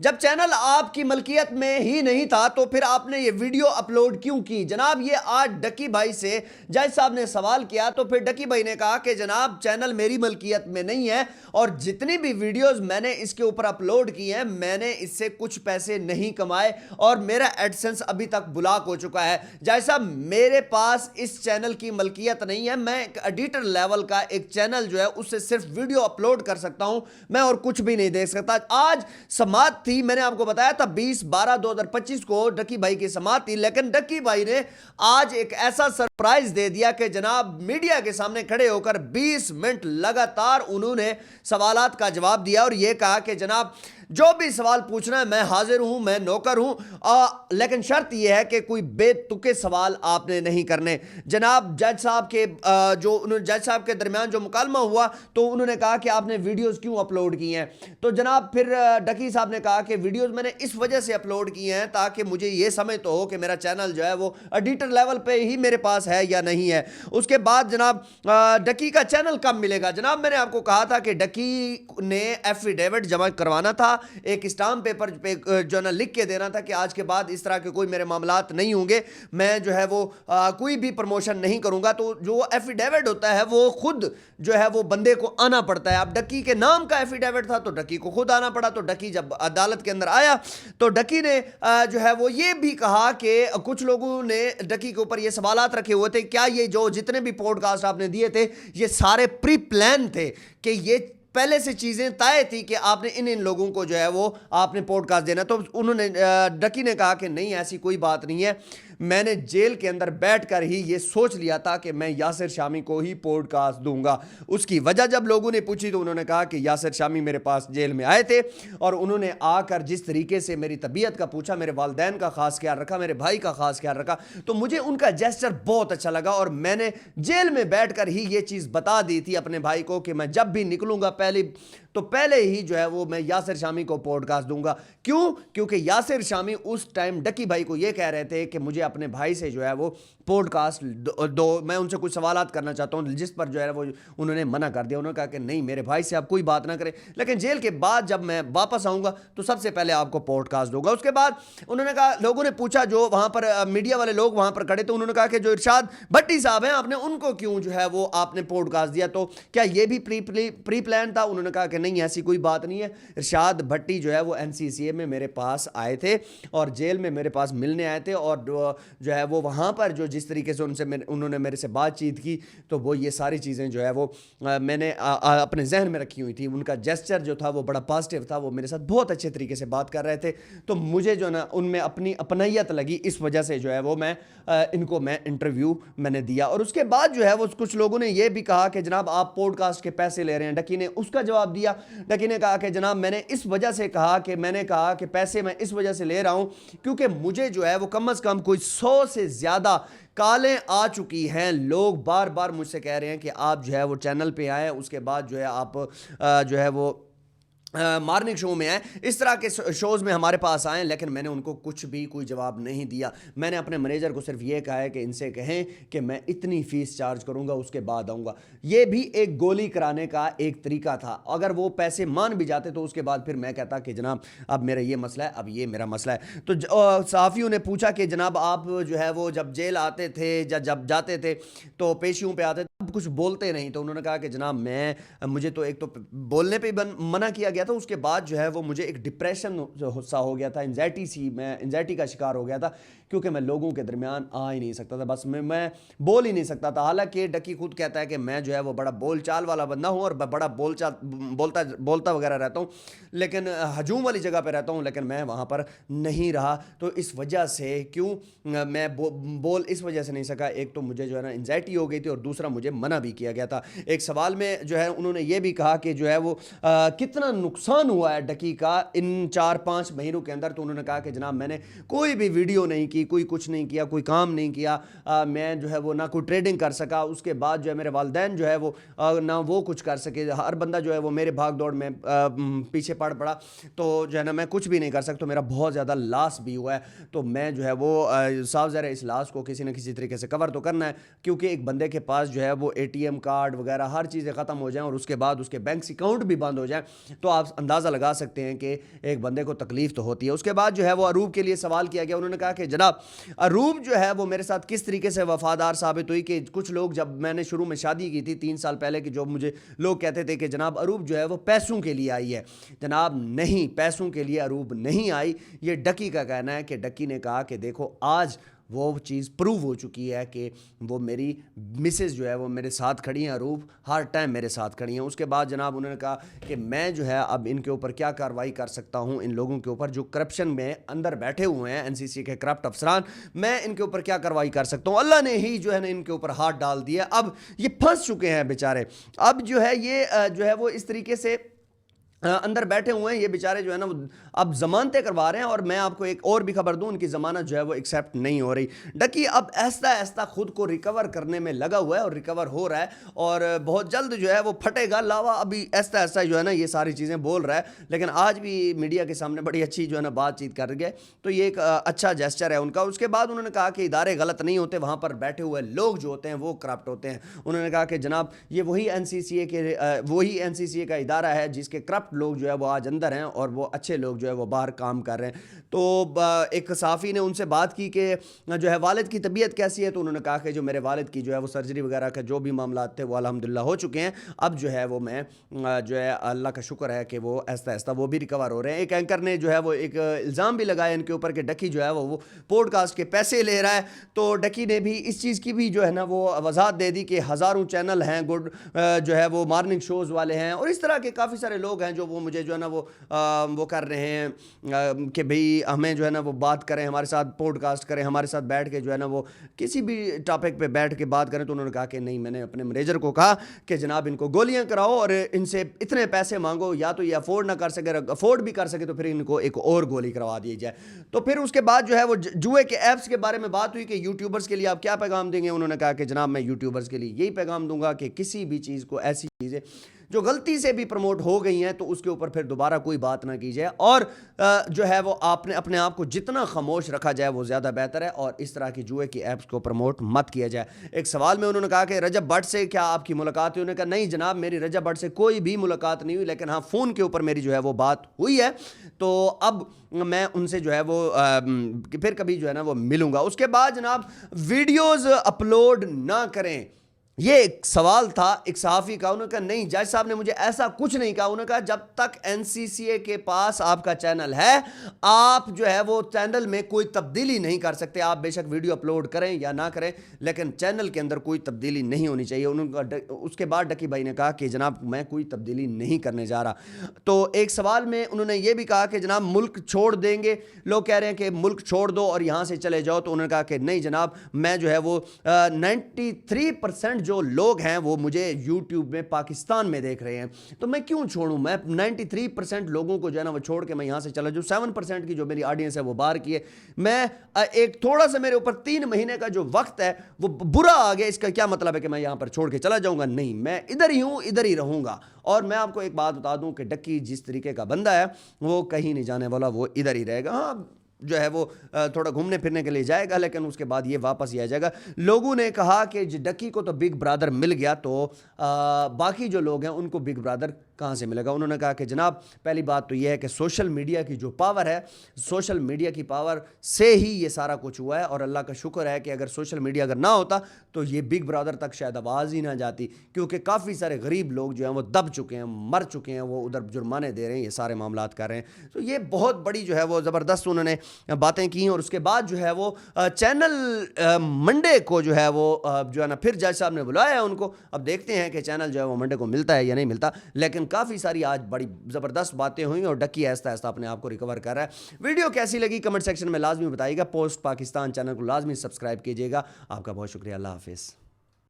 जब चैनल आपकी मलकियत में ही नहीं था तो फिर आपने ये वीडियो अपलोड क्यों की? जनाब ये आज डकी भाई से जज साहब ने सवाल किया तो फिर डकी भाई ने कहा कि जनाब चैनल मेरी मलकियत में नहीं है और जितनी भी वीडियोस मैंने इसके ऊपर अपलोड की हैं मैंने इससे कुछ पैसे नहीं कमाए और मेरा एडसेंस अभी तक ब्लॉक हो चुका है। जज साहब मेरे पास इस चैनल की मलकियत नहीं है, मैं एक एडिटर लेवल का एक चैनल जो है उससे सिर्फ वीडियो अपलोड कर सकता हूं, मैं और कुछ भी नहीं देख सकता। आज समात थी, मैंने आपको बताया था 20/12/2025 को डकी भाई की समात थी, लेकिन डकी भाई ने आज एक ऐसा सरप्राइज दे दिया कि जनाब मीडिया के सामने खड़े होकर 20 मिनट लगातार उन्होंने सवालात का जवाब दिया और यह कहा कि जनाब जो भी सवाल पूछना है मैं हाजिर हूं, मैं नौकर हूं, लेकिन शर्त यह है कि कोई बेतुके सवाल आपने नहीं करने। जनाब जज साहब के जज साहब के दरमियान जो मुकालमा हुआ तो उन्होंने कहा कि आपने वीडियोस क्यों अपलोड की हैं, तो जनाब फिर डकी साहब ने कहा कि वीडियोस मैंने इस वजह से अपलोड किए हैं ताकि मुझे यह समझ तो हो कि मेरा चैनल जो है वो एडिटर लेवल पे ही मेरे पास है या नहीं है। उसके बाद जनाब डकी का चैनल कब मिलेगा? जनाब मैंने आपको कहा था कि डकी ने एफिडेविट जमा करवाना था, एक स्टाम्प पेपर पे जो ना लिख के देना था कि आज के बाद इस तरह के कोई मेरे मामलात नहीं होंगे, मैं जो है वो कोई भी प्रमोशन नहीं करूंगा। तो जो एफिडेविट होता है वो खुद जो है वो बंदे को आना पड़ता है। अब डकी के नाम का एफिडेविट था तो डकी को खुद आना पड़ा, तो डकी जब अदालत के अंदर आया तो डकी ने जो है वो ये भी कहा कि कुछ लोगों ने डकी के ऊपर ये सवालात रखे हुए थे, क्या ये जो जितने भी पॉडकास्ट आपने दिए थे ये सारे प्री प्लान थे कि ये पहले से चीजें तय थी कि आपने इन लोगों को जो है वो आपने पॉडकास्ट देना? तो उन्होंने डकी ने कहा कि नहीं ऐसी कोई बात नहीं है, मैंने जेल के अंदर बैठकर ही ये सोच लिया था कि मैं यासिर शामी को ही पॉडकास्ट दूंगा। उसकी वजह जब लोगों ने पूछी तो उन्होंने कहा कि यासिर शामी मेरे पास जेल में आए थे और उन्होंने आकर जिस तरीके से मेरी तबीयत का पूछा, मेरे वालिदैन का खास ख्याल रखा, मेरे भाई का खास ख्याल रखा, तो मुझे उनका जेस्चर बहुत अच्छा लगा और मैंने जेल में बैठकर ही ये चीज़ बता दी थी अपने भाई को कि मैं जब भी निकलूंगा पहले ही जो है वो मैं यासिर शामी को पॉडकास्ट दूंगा। क्यों? क्योंकि यासिर शामी उस टाइम डकी भाई को ये कह रहे थे कि मुझे अपने भाई से जो है वो पॉडकास्ट दो, मैं उनसे कुछ सवालात करना चाहता हूं, जिस पर जो है वो उन्होंने मना कर दिया। उन्होंने कहा कि नहीं मेरे भाई से आप कोई बात ना करें, लेकिन जेल के बाद जब मैं वापस आऊंगा तो सबसे पहले आपको पॉडकास्ट दूंगा। उसके बाद उन्होंने कहा, लोगों ने पूछा जो वहां पर मीडिया वाले लोग वहां पर खड़े थे, उन्होंने कहा कि जो इरशाद भट्टी साहब हैं आपने उनको क्यों जो है वो आपने पॉडकास्ट दिया, तो क्या ये भी प्री प्लान था? उन्होंने कहा कि नहीं ऐसी कोई बात नहीं है, इरशाद भट्टी जो है वो एनसीसीए में मेरे पास आए थे और जेल में मेरे पास मिलने आए थे और जो है वो वहाँ पर जो जिस तरीके से उन्होंने मेरे से बातचीत की तो वो ये सारी चीज़ें जो है वो मैंने अपने जहन में रखी हुई थी। उनका जेस्चर जो था वो बड़ा पॉजिटिव था, वो मेरे साथ बहुत अच्छे तरीके से बात कर रहे थे, तो मुझे जो ना उनमें अपनी अपनाइयत लगी, इस वजह से जो है वो इनको मैं इंटरव्यू मैंने दिया। और उसके बाद जो है वो कुछ लोगों ने ये भी कहा कि जनाब आप पॉडकास्ट के पैसे ले रहे हैं। डकी ने उसका जवाब दिया, डकी ने कहा कि जनाब मैंने इस वजह से कहा कि पैसे मैं इस वजह से ले रहा हूं क्योंकि मुझे जो है वो कम से कम कोई 100 से ज़्यादा कॉलें आ चुकी हैं, लोग बार बार मुझसे कह रहे हैं कि आप जो है वो चैनल पे आए, उसके बाद जो है आप जो है वो मॉर्निंग शो में आए, इस तरह के शोज़ में हमारे पास आए, लेकिन मैंने उनको कुछ भी कोई जवाब नहीं दिया। मैंने अपने मैनेजर को सिर्फ ये कहा है कि इनसे कहें कि मैं इतनी फ़ीस चार्ज करूंगा उसके बाद आऊँगा। ये भी एक गोली कराने का एक तरीका था, अगर वो पैसे मान भी जाते तो उसके बाद फिर मैं कहता कि जनाब अब मेरा ये मसला है, अब ये मेरा मसला है। तो सहाफ़ियों ने पूछा कि जनाब आप जो है वो जब जेल आते थे जब जाते थे तो पेशियों पर आते थे कुछ बोलते नहीं, तो उन्होंने कहा कि जनाब मुझे तो एक तो बोलने पे मना किया गया था, उसके बाद जो है वो मुझे एक डिप्रेशन सा हो गया था, मैं एंजाइटी का शिकार हो गया था क्योंकि मैं लोगों के दरमियान आ ही नहीं सकता था, बस मैं बोल ही नहीं सकता था। हालांकि डकी खुद कहता है कि मैं जो है वो बड़ा बोलचाल वाला बंदा हूं और बड़ा बोलता वगैरह रहता हूं, लेकिन हजूम वाली जगह पर रहता हूं, लेकिन मैं वहां पर नहीं रहा। तो इस वजह से क्यों मैं बोल इस वजह से नहीं सका, एक तो मुझे जो है ना एंजाइटी हो गई थी और दूसरा मुझे मना भी किया गया था। एक सवाल में जो है उन्होंने ये भी कहा कि जो है वो कितना नुकसान हुआ है डकी का इन 4-5 महीनों के अंदर, तो उन्होंने कहा कि जनाब मैंने कोई भी वीडियो नहीं की, कोई कुछ नहीं किया, कोई काम नहीं किया, मैं जो है वो ना कोई ट्रेडिंग कर सका, उसके बाद जो है मेरे वालिदैन जो है वो ना वो कुछ कर सके, हर बंदा जो है वो मेरे भाग दौड़ में पीछे पड़ा, तो जो है ना मैं कुछ भी नहीं कर सकता, तो मेरा बहुत ज़्यादा लॉस भी हुआ है। तो मैं जो है वो साफ ज़रा इस लॉस को किसी न किसी तरीके से कवर तो करना है, क्योंकि एक बंदे के पास जो है वो ATM कार्ड वगैरह हर चीज़ें ख़त्म हो जाएं और उसके बाद उसके बैंक अकाउंट भी बंद हो जाए तो आप अंदाज़ा लगा सकते हैं कि एक बंदे को तकलीफ़ तो होती है। उसके बाद जो है वो अरूब के लिए सवाल किया गया। उन्होंने कहा कि जनाब अरूब जो है वो मेरे साथ किस तरीके से वफ़ादार साबित हुई कि कुछ लोग, जब मैंने शुरू में शादी की थी 3 साल पहले, कि जो मुझे लोग कहते थे कि जनाब अरूब जो है वो पैसों के लिए आई है। जनाब नहीं, पैसों के लिए अरूब नहीं आई। ये डक्की का कहना है कि डक्की ने कहा कि देखो आज वो चीज़ प्रूव हो चुकी है कि वो मेरी मिसेज़ जो है वो मेरे साथ खड़ी हैं, अरूब हर टाइम मेरे साथ खड़ी हैं। उसके बाद जनाब उन्होंने कहा कि मैं जो है अब इनके ऊपर क्या कार्रवाई कर सकता हूं, इन लोगों के ऊपर जो करप्शन में अंदर बैठे हुए हैं, एनसीसी के करप्ट अफसरान, मैं इनके ऊपर क्या कार्रवाई कर सकता हूं। अल्लाह ने ही जो है ना इनके ऊपर हाथ डाल दिया। अब ये फंस चुके हैं बेचारे। अब जो है ये जो है वो इस तरीके से अंदर बैठे हुए हैं ये बेचारे, जो है ना वो अब जमानतें करवा रहे हैं। और मैं आपको एक और भी खबर दूं, उनकी जमानत जो है वो एक्सेप्ट नहीं हो रही। डक्की अब ऐसा ऐसा खुद को रिकवर करने में लगा हुआ है और रिकवर हो रहा है और बहुत जल्द जो है वो फटेगा लावा। अभी ऐसा ऐसा जो है ना ये सारी चीज़ें बोल रहा है, लेकिन आज भी मीडिया के सामने बड़ी अच्छी जो है ना बातचीत कर गए, तो ये एक अच्छा जेस्चर है उनका। उसके बाद उन्होंने कहा कि इदारे गलत नहीं होते, वहाँ पर बैठे हुए लोग जो होते हैं वो करप्ट होते हैं। उन्होंने कहा कि जनाब ये वही एनसीसीए का इदारा है जिसके करप्ट लोग जो है वो आज अंदर हैं और वो अच्छे लोग जो है वो बाहर काम कर रहे हैं। तो एक सहाफ़ी ने उनसे बात की कि जो है वालिद की तबीयत कैसी है, तो उन्होंने कहा कि जो मेरे वालिद की जो है वो सर्जरी वगैरह का जो भी मामला थे वो अल्हम्दुलिल्लाह हो चुके हैं। अब जो है वो मैं जो है अल्लाह का शुक्र है कि वो ऐसा ऐसा वो भी रिकवर हो रहे हैं। एक एंकर ने जो है वो एक इल्ज़ाम भी लगाया इनके ऊपर कि डक्की जो है वो पॉडकास्ट के पैसे ले रहा है। तो डक्की ने भी इस चीज़ की भी जो है ना वो वजाहत दे दी कि हज़ारों चैनल हैं गुड जो है वो मॉर्निंग शोज़ वाले हैं और इस तरह के काफ़ी सारे लोग हैं जो वो मुझे जो है ना वो कर रहे हैं कि भाई हमें जो है ना वो बात करें, हमारे साथ पॉडकास्ट करें, हमारे साथ बैठ के जो है ना वो किसी भी टॉपिक पे बैठ के बात करें। तो उन्होंने कहा कि नहीं, मैंने अपने मैनेजर को कहा कि जनाब इनको गोलियां कराओ और इनसे इतने पैसे मांगो, या तो ये अफोर्ड ना कर सके, अफोर्ड भी कर सके तो फिर इनको एक और गोली करवा दी जाए। तो फिर उसके बाद जो है वो जुए के ऐप्स के बारे में बात हुई कि यूट्यूबर्स के लिए आप क्या पैगाम देंगे। उन्होंने कहा कि जनाब मैं यूट्यूबर्स के लिए यही पैगाम दूंगा कि किसी भी चीज़ को, ऐसी चीज़ें जो गलती से भी प्रमोट हो गई हैं तो उसके ऊपर फिर दोबारा कोई बात ना की जाए और जो है वो आपने अपने आप को जितना खामोश रखा जाए वो ज़्यादा बेहतर है और इस तरह की जुए की ऐप्स को प्रमोट मत किया जाए। एक सवाल में उन्होंने कहा कि रजब भट्ट से क्या आपकी मुलाकात हुई। उन्होंने कहा नहीं जनाब, मेरी रजब भट्ट से कोई भी मुलाकात नहीं हुई, लेकिन हाँ फ़ोन के ऊपर मेरी जो है वो बात हुई है। तो अब मैं उनसे जो है वो फिर कभी जो है ना वो मिलूंगा। उसके बाद जनाब वीडियोज़ अपलोड ना करें, ये एक सवाल था एक सहाफ़ी का। उन्होंने कहा नहीं, जज साहब ने मुझे ऐसा कुछ नहीं कहा। उन्होंने कहा जब तक एनसीसीए के पास आपका चैनल है आप जो है वो चैनल में कोई तब्दीली नहीं कर सकते। आप बेशक वीडियो अपलोड करें या ना करें, लेकिन चैनल के अंदर कोई तब्दीली नहीं होनी चाहिए। उन्होंने उसके बाद डक्की भाई ने कहा कि जनाब मैं कोई तब्दीली नहीं करने जा रहा। तो एक सवाल में उन्होंने ये भी कहा कि जनाब मुल्क छोड़ देंगे, लोग कह रहे हैं कि मुल्क छोड़ दो और यहाँ से चले जाओ। तो उन्होंने कहा कि नहीं जनाब, मैं जो है वो 93% जो लोग हैं वो मुझे यूट्यूब में पाकिस्तान में देख रहे हैं, तो मैं क्यों छोड़ूं। मैं 93% लोगों को जो है ना वो छोड़ के मैं यहां से चला जाऊं। 7% की जो मेरी ऑडियंस है वो बाहर की है। मैं एक थोड़ा सा मेरे ऊपर 3 महीने का जो वक्त है वो बुरा आ गया, इसका क्या मतलब है कि मैं यहां पर छोड़ के चला जाऊंगा। नहीं, मैं इधर ही हूं, इधर ही रहूंगा। और मैं आपको एक बात बता दूं कि डक्की जिस तरीके का बंदा है वो कहीं नहीं जाने वाला, वो इधर ही रहेगा। हाँ जो है वो थोड़ा घूमने फिरने के लिए जाएगा, लेकिन उसके बाद ये वापस ही आ जाएगा। लोगों ने कहा कि डक्की को तो बिग ब्रदर मिल गया, तो बाकी जो लोग हैं उनको बिग ब्रदर कहाँ से मिलेगा। उन्होंने कहा कि जनाब पहली बात तो ये है कि सोशल मीडिया की जो पावर है, सोशल मीडिया की पावर से ही ये सारा कुछ हुआ है और अल्लाह का शुक्र है कि अगर सोशल मीडिया अगर ना होता तो ये बिग ब्रदर तक शायद आवाज़ ही ना जाती, क्योंकि काफ़ी सारे गरीब लोग जो हैं वो दब चुके हैं, मर चुके हैं, वो उधर जुर्माने दे रहे हैं, ये सारे मामलात कर रहे हैं। तो ये बहुत बड़ी जो है वो ज़बरदस्त उन्होंने बातें की। और उसके बाद जो है वो चैनल मंडे को जो है वो जो है ना फिर जज साहब ने बुलाया है उनको। अब देखते हैं कि चैनल जो है वो मंडे को मिलता है या नहीं मिलता, लेकिन काफ़ी सारी आज बड़ी ज़बरदस्त बातें हुई और डक्की ऐसा ऐसा अपने आप को रिकवर कर रहा है। वीडियो कैसी लगी कमेंट सेक्शन में लाजमी बताइएगा। पोस्ट पाकिस्तान चैनल को लाजमी सब्सक्राइब कीजिएगा। आपका बहुत शुक्रिया। अल्लाह हाफिज़।